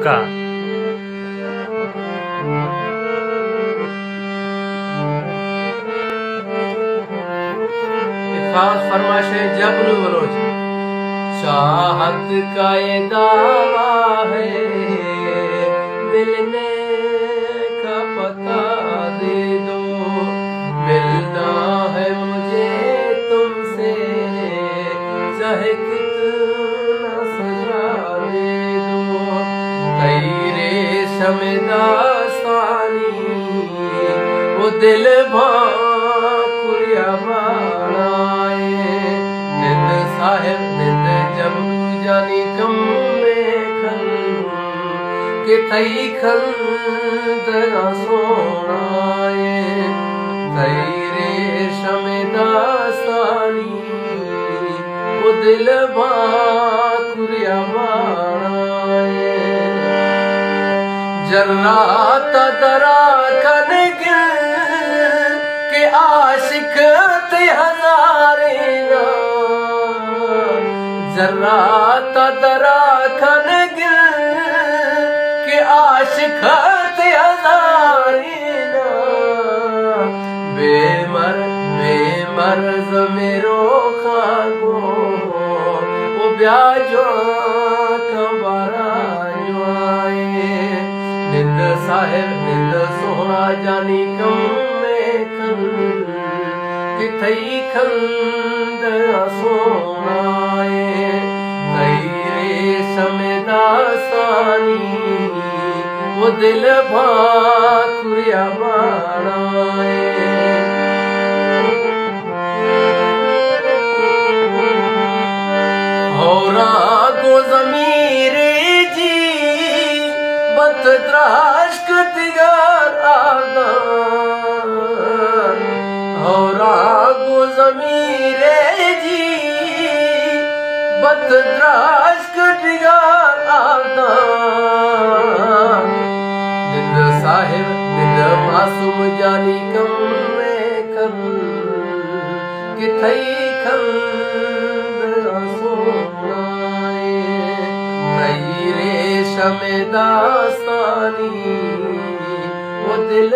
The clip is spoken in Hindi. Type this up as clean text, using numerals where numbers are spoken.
आपका। फरमाइश जब नु बलोच चाहत का ये दावा है, मिलने का पता दे दो, मिलना है मुझे तुमसे, चाहे कितना सजा दे दो। तेरे शमदासानी वो दिल भाकुरिया बनाए, नित साहिब नित जब जानी कम में खन के थई खंदरा सोनाए। तेरे शमदासानी वो दिल भाकुरिया बनाए, जर्रा तदरा कन के आशिक ते हजारे ना, जर्रा तदरा खन के आशिक ते हजारे ना। बेमर्ज मेरो खागो वो ब्याजो कबरायो आए, निंद साहिब निंद सोना जानी कम में खन कि थई खंद सोनाए। तेरे शमदासानी वो दिल भाकुरिया बनाए, होरा गो ज़मीरे जी बत द्राश्क दिगार आदान, होरा गो ज़मीरे जी बत द्राश्क दिगार आदान। निंद साहिब निंद मासूम जानी कम में कम कि थई खंद सोनाए। तेरे शमदासानी वो दिल